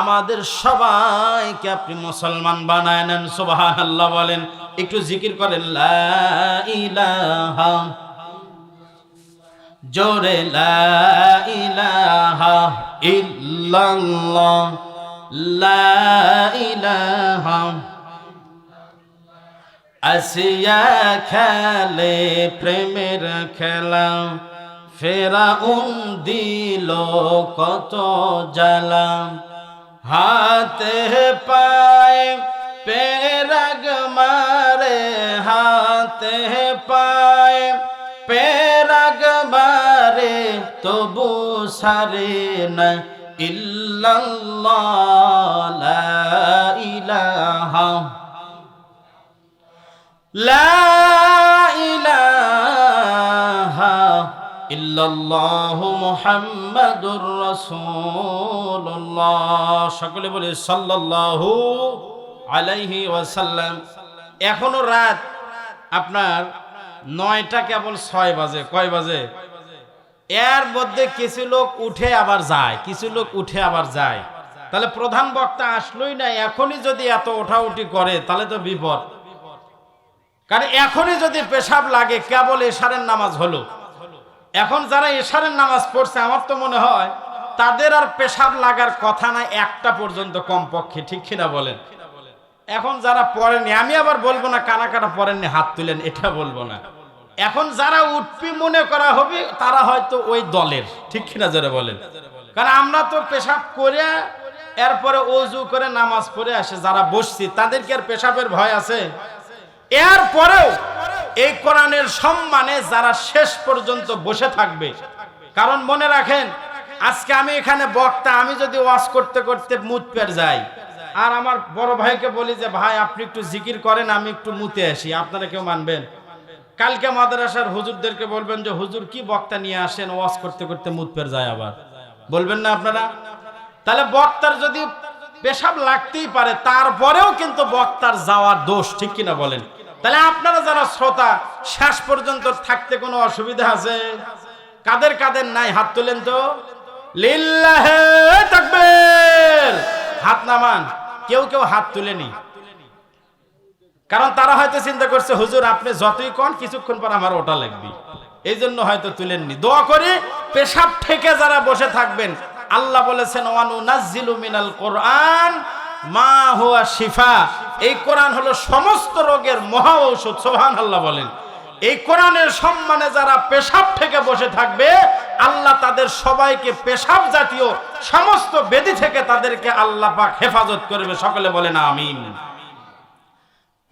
আমাদের সবাইকে আপনি মুসলমান বানায় নেন। সুবহানাল্লাহ বলেন। একটু জিকির করেন, লা ইলাহা, জোরে লা ইলাহা ইল্লাল্লাহ, লা ইলাহা আসিয়া খেলে প্রেমের খেলা, ফেরাউন দিল কত জ্বালা, হাতে পায়ে পেরাগ মারে, হাতে পায়ে পেরাগ মারে, তবু সারে না ইল্লাল্লাহ লা ইলাহা লা ইলাহা ইল্লাল্লাহু মুহাম্মাদুর রাসূলুল্লাহ। সকলে বলে সাল্লাল্লাহু আলাইহি ওয়াসাল্লাম। এখনো রাত আপনার 9টা কেবল 6 বাজে। কয় বাজে? এর মধ্যে কিছু লোক উঠে আবার যায়, কিছু লোক উঠে আবার যায়। তাহলে প্রধান বক্তা আসলোই না, এখনই যদি এত ওঠাউঠি করে তাহলে তো বিপদ। কারণ এখনই যদি পেশাব লাগে, কেবল এশারের নামাজ হলো। এখন যারা এশারের নামাজ পড়ছে, আমার তো মনে হয় তাদের আর পেশাব লাগার কথা না একটা পর্যন্ত, কমপক্ষে। ঠিক কিনা বলেন? এখন যারা পড়েননি, আমি আবার বলবো না কারা কারা পড়েননি হাত তুলেন, এটা বলবো না। এখন যারা উঠপি মনে করা হবে তারা হয়তো ওই দলের। ঠিক কিনা জোরে বলেন? কারণ আমরা তো পেশাব করে এরপরে ওযু করে নামাজ পড়ে আসে যারা বসছি, তাদেরকে আর পেশাবের ভয় আছে? এরপরেও এই কোরআনের সম্মানে যারা শেষ পর্যন্ত বসে থাকবে, কারণ মনে রাখেন আজকে আমি এখানে বক্তা, আমি যদি ওয়াজ করতে করতে মুত পের যাই আর আমার বড় ভাইকে বলি যে ভাই আপনি একটু জিকির করেন, আমি একটু মুতে আসি, আপনারা কেউ মানবেন? কালকে মাদ্রাসার হুজুরদেরকে বলবেন যে হুজুর কি বক্তা নিয়ে আসেন, ওয়াজ করতে করতে মুত পের যায়, আবার বলবেন না আপনারা? তাহলে বক্তার যদি পেশাব লাগতেই পারে, তারপরেও কিন্তু বক্তার যাওয়ার দোষ। ঠিক কিনা বলেন? তাহলে আপনারা যারা শ্রোতা, শেষ পর্যন্ত থাকতে কোনো অসুবিধা আছে? কাদের কাদের নাই হাত তোলেন তো। লিল্লাহে তাকবীর, হাত নামান। কেউ কেউ হাত তুলেনি, কারণ তারা হয়তো চিন্তা করছে হুজুর আপনি যতই কোন কিছুক্ষণ পর আমার ওটা লাগবে, এই জন্য হয়তো তুলেননি। দোয়া করে পেশাব থেকে যারা বসে থাকবেন, আল্লাহ বলেছেন ওয়ানুনাজ্জিলু মিনাল কোরআন মা হুয়া শিফা, এই কোরআন হলো সমস্ত রোগের মহা ঔষধ। সুবহানাল্লাহ বলেন। এই কোরআনের সম্মানে যারা পেশাব থেকে বসে থাকবে, আল্লাহ তাদের সবাইকে পেশাব জাতীয় সমস্ত ব্যাধি থেকে তাদেরকে আল্লাহ পাক হেফাজত করবে। সকলে বলেন আমিন।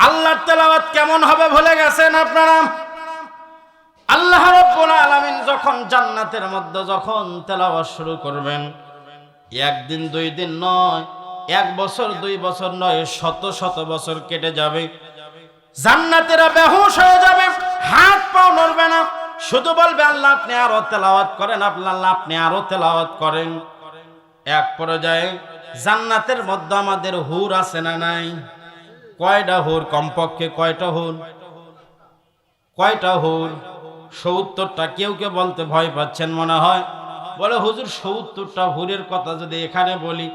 আল্লাহর তেলাওয়াত কেমন হবে ভুলে গেছেন আপনারা? আল্লাহ রাব্বুল আলামিন যখন জান্নাতের মধ্যে যখন তেলাওয়াত শুরু করবেন, একদিন দুই দিন নয়, 1 বছর 2 বছর নয়, শত শত বছর কেটে যাবে। জান্নাতীরা বেহুশ হয়ে যাবে, হাত পা নড়বে না, শুধু বলবে আল্লাহ আপনি আরো তেলাওয়াত করেন, আল্লাহ আপনি আরো তেলাওয়াত করেন। এক পর্যায়ে জান্নাতের মধ্যে আমাদের হুর আছে না নাই? কয়টা হুর? কমপক্ষে কয়টা হুর? কয়টা হুর? 70টা। কেউ কেউ বলতে ভয় পাচ্ছেন মনে হয়, বলে হুজুর 70টা হুরের কথা যদি এখানে বলি,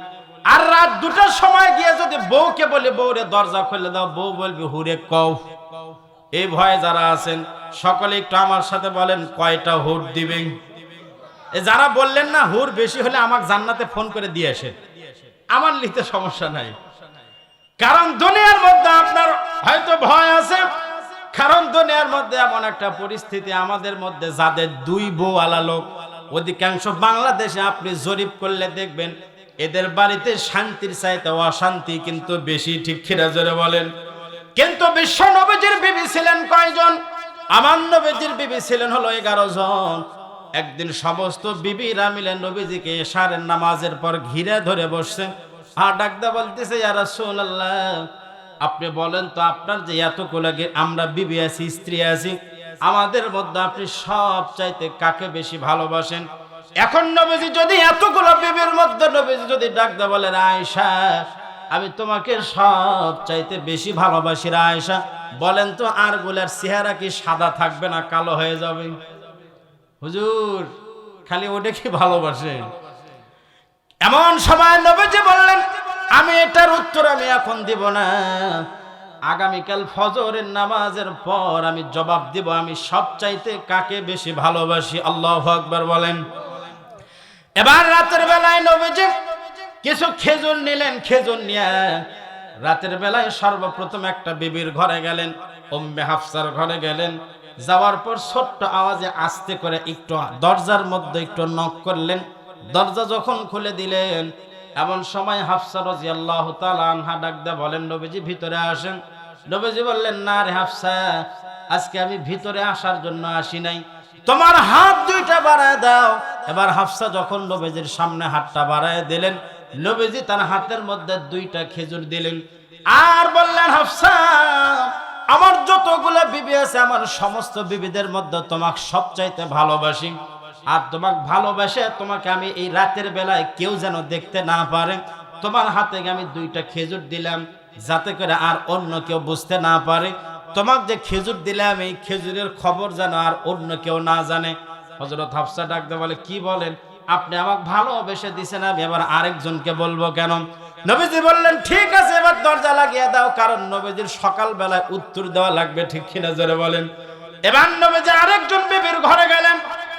আর রাত 2টার সময় গিয়ে যদি বউকে বলি বউরে দরজা খুলে দাও, বউ বলবে হুরে কও। এই ভয়ে যারা আছেন সকলে একটু আমার সাথে বলেন কয়টা হুর দিবেন? যারা বললেন না হুর বেশি হলে আমাকে জান্নাতে ফোন করে দিয়ে আসে, আমার লিখতে সমস্যা নাই। কারণ দুনিয়ার মধ্যে আপনার হয়তো ভয় আছে, কারণ দুনিয়ার মধ্যে এমন একটা পরিস্থিতি, আমাদের মধ্যে যাদের 2 বউ আলা লোক, অধিকাংশ বাংলাদেশে আপনি জরিপ করলে দেখবেন এদের বাড়িতে শান্তির চাইতে অশান্তি কিন্তু বেশি। ঠিক কিনা জোরে বলেন? কিন্তু বিশ্ব নবীজির বিবি ছিলেন কয়জন? আমার নবীজির বিবি ছিলেন হলো 11 জন। একদিন সমস্ত বিবিরা মিলে নবীজিকে এশারের নামাজের পর ঘিরে ধরে বসছে, আর ডাকদা বলতেছে ইয়া রাসূলুল্লাহ আপনি বলেন তো আপনার যে এতগুলো আমরা বিবি আছি, স্ত্রী আছি, আমাদের মধ্যে আপনি সব চাইতে কাকে বেশি ভালোবাসেন? এখন নবীজি যদি এতগুলো বিবির মধ্যে নবীজি যদি ডাকদা বলেন আয়েশা আমি তোমাকে সব চাইতে বেশি ভালোবাসি রে আয়েশা, বলেন তো আর গুলার চেহারা কি সাদা থাকবে না কালো হয়ে যাবে? হুজুর খালি ওটা কি ভালোবাসেন? এমন সময় নবীজি বললেন আমি এটার উত্তর আমি এখন দিব না, আগামীকাল ফজরের নামাজের পর আমি জবাব দিব আমি সবচাইতে কাকে বেশি ভালোবাসি। আল্লাহু আকবার বলেন। এবার রাতের বেলায় নবীজি কিছু খেজুর নিলেন, খেজুর নিয়ে রাতের বেলায় সর্বপ্রথম একটা বিবির ঘরে গেলেন, উম্মে হাফসার ঘরে গেলেন। যাওয়ার পর ছোট্ট আওয়াজে আস্তে করে একটু দরজার মধ্যে একটু নক করলেন। দরজা যখন খুলে দিলেন, এমন সময় হাফসা রাদিয়াল্লাহু তাআলা আনহা ডাক দিয়ে বলেন, নবীজি ভিতরে আসেন। নবীজি বললেন, না রে হাফসা, আজকে আমি ভিতরে আসার জন্য আসি নাই, তোমার হাত দুইটা বাড়ায় দাও। এবার হাফসা যখন নবীজির সামনে হাতটা বাড়ায় দিলেন, নবীজি তার হাতের মধ্যে দুইটা খেজুর দিলেন আর বললেন, হাফসা, আমার যতগুলো বিবি আছে, আমার সমস্ত বিবিদের মধ্যে তোমাকে সবচাইতে ভালোবাসি। আর তোমাকে ভালোবাসে তোমাকে আমি এই রাতের বেলায় কেউ যেন দেখতে না পারে, তোমার হাতে আমি দুইটা খেজুর দিলাম, যাতে করে আর অন্য কেউ বুঝতে না পারে। তোমাকে যে খেজুর দিলাম, এই খেজুরের খবর যেন আর অন্য কেউ না জানে। হযরত হাফসা ডাক দিয়ে বলে, কি বলেন? আপনি আমাকে ভালোবেসে দিছেন, আমি এবার আরেকজনকে বলবো কেন? নবীজি বললেন, ঠিক আছে, এবার দরজা লাগিয়ে দাও, কারণ নবীজির সকাল বেলায় উত্তর দেওয়া লাগবে, ঠিক কিনা জোরে বলেন। এবার নবীজি আরেকজন বিবির ঘরে গেলেন,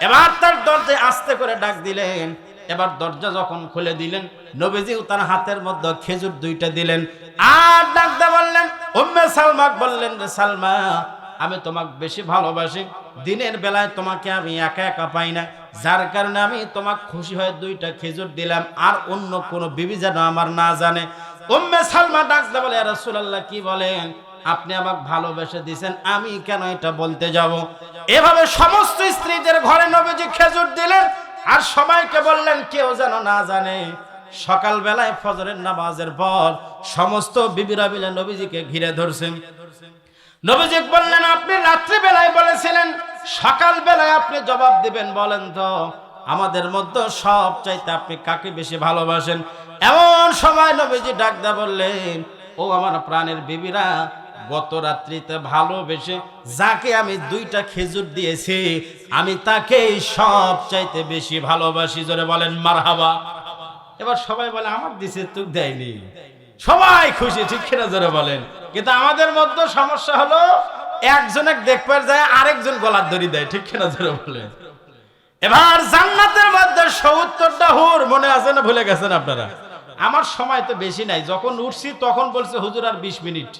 এবার তার দরজায় আস্তে করে ডাক দিলেন। এবার দরজা যখন খুলে দিলেন, নবীজিও তার হাতের মধ্যে খেজুর দুইটা দিলেন আর ডাক দিয়ে বললেন, উম্মে সালমাকে বললেন, রে সালমা, আমি তোমাকে বেশি ভালোবাসি, দিনের বেলায় তোমাকে আমি একা একা পাই না, যার কারণে আমি তোমাকে খুশি হয়ে দুইটা খেজুর দিলাম, আর অন্য কোনো বিবি যেন আমার না জানে। উম্মে সালমা ডাক দিয়ে বলে, ইয়া রাসূলুল্লাহ, কি বলেন? আপনি আমাকে ভালোবেসে দিয়েছেন, আমি কেন এটা বলতে যাব? এভাবে সমস্ত স্ত্রীদের ঘরে নবীজি খেজুর দিলেন আর সবাইকে বললেন, কেউ যেন না জানে। সকাল বেলায় ফজরের নামাজের পর সমস্ত বিবিরা মিলে নবীজিকে ঘিরে ধরছেন। নবীজি বললেন, আপনি রাত্রি বেলায় বলেছিলেন, সকাল বেলায় আপনি জবাব দিবেন, বলেন তো আমাদের মধ্যে সব চাইতে আপনি কাকে বেশি ভালোবাসেন? এমন সময় নবীজি ডাক দিয়ে বললেন, ও আমার প্রাণের বিবিরা, গত রাত্রিতে ভালোবেসে যাকে আমি দুইটা খেজুর দিয়েছি, আমি তাকেই সব চাইতে বেশি ভালোবাসি। জোরে বলেন মারহাবা। এবার সবাই বলে, আমার দিছে, তুই দেয়নি। সবাই খুশি, ঠিক কিনা জোরে বলেন। কিন্তু আমাদের মধ্যে সমস্যা হলো, একজনে দেখবার যায়, আরেকজন গলার দড়ি দেয়, ঠিক কিনা জোরে বলেন। এবার জান্নাতের মধ্যে ৭০টা হুর, মনে আছে না ভুলে গেছেন আপনারা? আমার সময় তো বেশি নাই, যখন উঠছি তখন বলছে হুজুর আর ২০ মিনিট,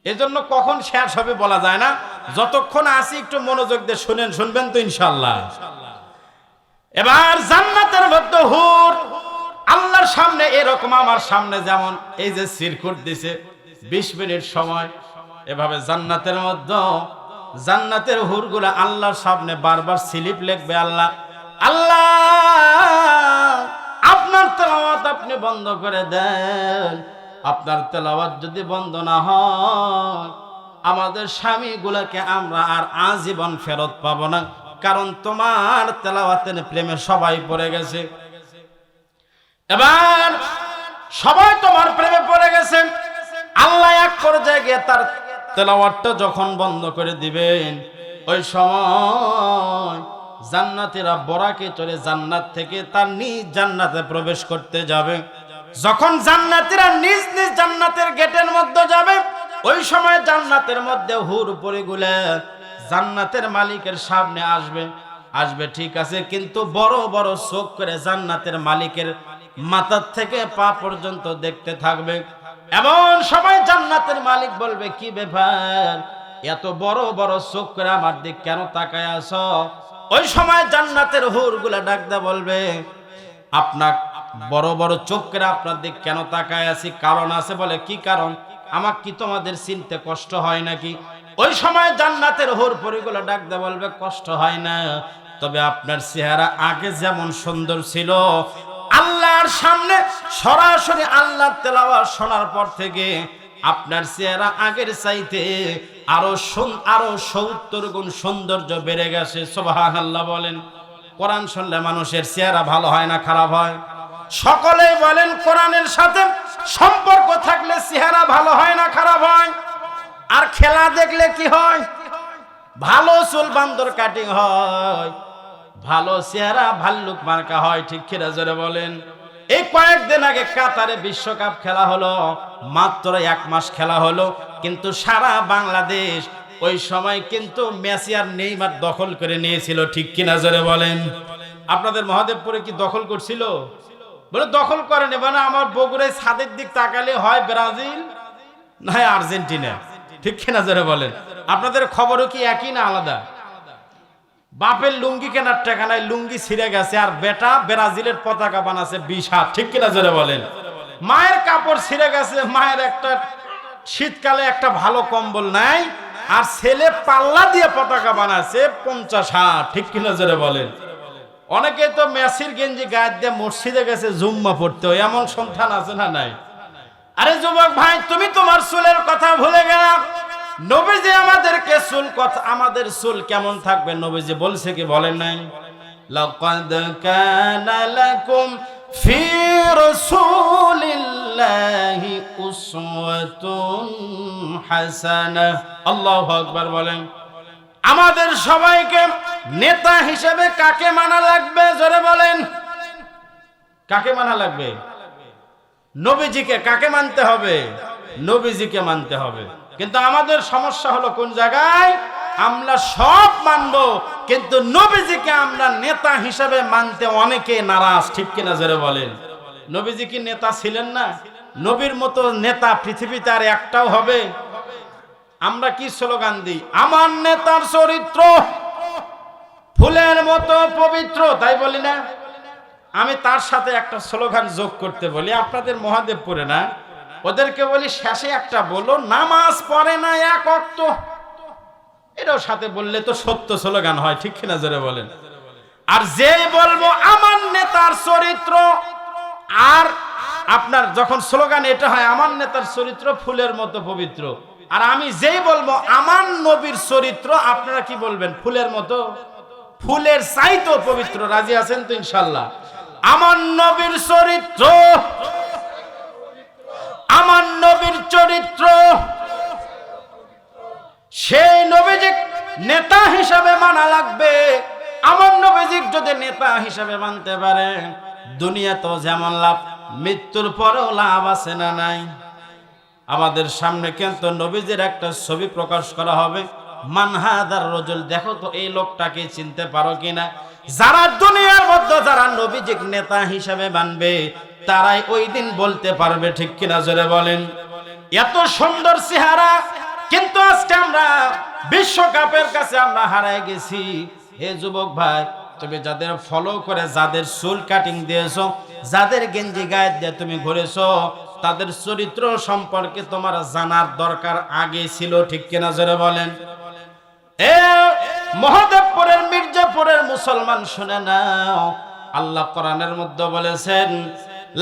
এজন্য কখন শেষ হবে বলা যায় না। যতক্ষণ আসি একটু মনোযোগ দিয়ে শুনেন, শুনবেন তো ইনশাআল্লাহ। এবার জান্নাতের মধ্যে হুর আল্লাহর সামনে এরকম আমার সামনে যেমন এই যে সিরকুট দিছে ২০ মিনিট সময়, এভাবে জান্নাতের মধ্যে জান্নাতের হুরগুলা আল্লাহর সামনে বারবার স্লিপ লিখবে, আল্লাহ আল্লাহ আপনার তেলাওয়াত আপনি বন্ধ করে দেন, আপনার তেলাওয়াত যদি বন্ধ না হয়, আমাদের স্বামীগুলাকে আমরা আর আজীবন ফেরত পাবো না, কারণ তোমার তেলাওয়াতের প্রেমে সবাই পড়ে গেছে। এবার সবাই তোমার প্রেমে পড়ে গেছে। আল্লাহ এক পর্যায়ে গিয়ে তার তেলাওয়াতটা যখন বন্ধ করে দিবেন, ওই সময় জান্নাতীরা বরাকে চলে জান্নাত থেকে তার নিজ জান্নাতে প্রবেশ করতে যাবে। যখন জান্নাতীরা নিজ নিজ জান্নাতের গেটের মধ্যে যাবে, ওই সময় জান্নাতের মধ্যে হুর পরিগুলো জান্নাতের মালিকের সামনে আসবে ঠিক আছে, কিন্তু বড় বড় চোখ করে জান্নাতের মালিকের মাথার থেকে পা পর্যন্ত দেখতে থাকবে। এমন সময় জান্নাতের মালিক বলবে, কি ব্যাপার, এত বড় বড় চোখ করে আমার দিক কেন তাকায় আছো? ওই সময় জান্নাতের হুরগুলা ডাক দিয়ে বলবে, আপনার বড় বড় চোখ করে আপনার দিক কেন তাকায় আছি, কারণ আছে। বলে, কি কারণ? আমার কি তোমাদের চিনতে কষ্ট হয় নাকি? ওই সময় জান্নাতের হুর পরিগুলো ডাক দিয়ে বলবে, কষ্ট হয় না, তবে আপনার চেহারা আগে যেমন সুন্দর ছিল, আল্লাহর সামনে সরাসরি আল্লাহর তেলাওয়াত শোনার পর থেকে আপনার চেহারা আগের চাইতে আরো ৭০ গুণ সৌন্দর্য বেড়ে গেছে। সুবহানাল্লাহ বলেন। কোরআন শুনলে মানুষের চেহারা ভালো হয় না খারাপ হয়? সকলেই বলেন, কোরআনের সাথে সম্পর্ক থাকলে চেহারা ভালো হয় না খারাপ হয়? আর খেলা দেখলে কি হয়? ভালো চুল বান্দর কাটিং হয়, ভালো চেহারা ভাল্লুক মার্কা হয়, ঠিক কিনা জোরে বলেন। এই কয়েকদিন আগে কাতারে বিশ্বকাপ খেলা হলো, মাত্র ১ মাস খেলা হলো, কিন্তু সারা বাংলাদেশ ওই সময় কিন্তু মেসি আর নেইমার দখল করে নিয়েছিল, ঠিক কিনা জোরে বলেন। আপনাদের মহাদেবপুরে কি দখল করছিল? বলে দখল করেনি, মানে আমার বগুড়ায় ছাদের দিক তাকালে হয় ব্রাজিল না হয় আর্জেন্টিনা, ঠিক কিনা জোরে বলেন? আপনাদের খবরও কি একই না আলাদা? বাপের লুঙ্গি কেনার টাকা নাই, লুঙ্গি ছিঁড়ে গেছে, আর বেটা ব্রাজিলের পতাকা বানাচ্ছে 20 হাত, ঠিক কিনা জোরে বলেন? মায়ের কাপড় ছিঁড়ে গেছে, মায়ের একটা শীতকালে একটা ভালো কম্বল নাই, আর ছেলে পাল্লা দিয়ে পতাকা বানাচ্ছে 50 হাত, ঠিক কিনা জোরে বলেন? অনেকে তো মেসির গেঞ্জি গায়ে দিয়ে মসজিদে গেছে জুম্মা পড়তে, এমন সন্তান আছে না নাই? আরে যুবক ভাই, তুমি তোমার চুলের কথা ভুলে গেলা। নবীজি আমাদেরকে চুল কথা, আমাদের চুল কেমন থাকবে নবীজি বলছে কি বলেন নাই? লাকাদ কানা লাকুম ফি রাসূলিল্লাহি উসওয়াতুন হাসানাহ। আল্লাহু আকবার বলেন। আমাদের সবাইকে নেতা হিসেবে কাকে মানা লাগবে জোরে বলেন? কাকে মানা লাগবে? নবীজিকে। কাকে মানতে হবে? নবীজিকে মানতে হবে। কিন্তু আমাদের সমস্যা হলো কোন জায়গায়? আমরা সব মানবো, কিন্তু নবীজিকে আমরা নেতা হিসেবে মানতে অনেকে নারাজ, ঠিক কিনা জোরে বলেন? নবীজি কি নেতা ছিলেন না? নবীর মতো নেতা পৃথিবীতে আর একটাও হবে? আমরা কি স্লোগান দিই? আমার নেতার চরিত্র ফুলের মতো পবিত্র, তাই বলি না? আমি তার সাথে একটা স্লোগান যোগ করতে বলি, আপনাদের মহাদেবপুরে না, ওদেরকে বলি শেষে একটা বলো, নামাজ পড়ে না এক ওয়াক্ত। এটাও সাথে বললে তো সত্য স্লোগান হয়, ঠিক কিনা জোরে বলেন? আর যে বলবো আমার নেতার চরিত্র, আর আপনার যখন স্লোগান এটা হয় আমার নেতার চরিত্র ফুলের মতো পবিত্র, আর আমি যেই বলবো আমার নবীর চরিত্র, আপনারা কি বলবেন? ফুলের মতো, ফুলের চাইতেও পবিত্র। রাজি আছেন তো ইনশাআল্লাহ? আমার নবীর চরিত্র, আমার নবীর চরিত্র, সেই নবীজি নেতা হিসাবে মানা লাগবে। আমার নবীজি যদি নেতা হিসাবে মানতে পারে, দুনিয়া তো যেমন লাভ, মৃত্যুর পরেও লাভ আছে না নাই? আমাদের সামনে কিন্তু নবীজির একটা ছবি প্রকাশ করা হবে, মানহাদার রজুল, দেখো তো এই লোকটাকে চিনতে পারো কিনা? যারা দুনিয়ার মধ্যে যারা নবীজির নেতা হিসাবে মানবে, তারাই ওই দিন বলতে পারবে, ঠিক কিনা জোরে বলেন? এত সুন্দর চেহারা, কিন্তু আজকে আমরা বিশ্বকাপের কাছে আমরা হারায় গেছি। হে যুবক ভাই, তুমি যাদের ফলো করে, যাদের চুল কাটিং দিয়েছো, যাদের গেঞ্জি গায়ে দিয়ে তুমি ঘুরেছো, তাদের চরিত্র সম্পর্কে তোমার জানার দরকার আগে ছিল, ঠিক কিনা জোরে বলেন? এ মহাদেবপুরের মির্জাপুরের মুসলমান শুনে নাও, আল্লাহ কোরআনের মধ্যে বলেছেন,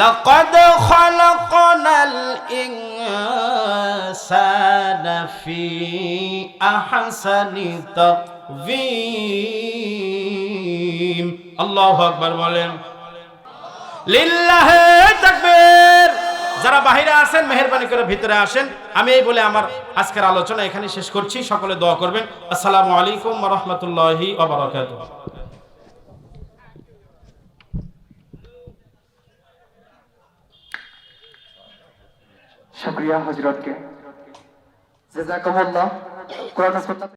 লাকাদ খালাকনাল ইনসানা ফি আহসানি তাকওয়িম। আল্লাহু আকবার বলেন। লিল্লাহি তাকবীর। যারা বাহিরে আছেন মেহেরবানি করে ভিতরে আসেন। আমি এই বলে আমার আজকের আলোচনা এখানে শেষ করছি। সকলে দোয়া করবেন। আসসালামু আলাইকুম ওয়া রাহমাতুল্লাহি ওয়া বারাকাতুহু। শুকরিয়া হযরতকে, জাযাকাল্লাহ। কোরআন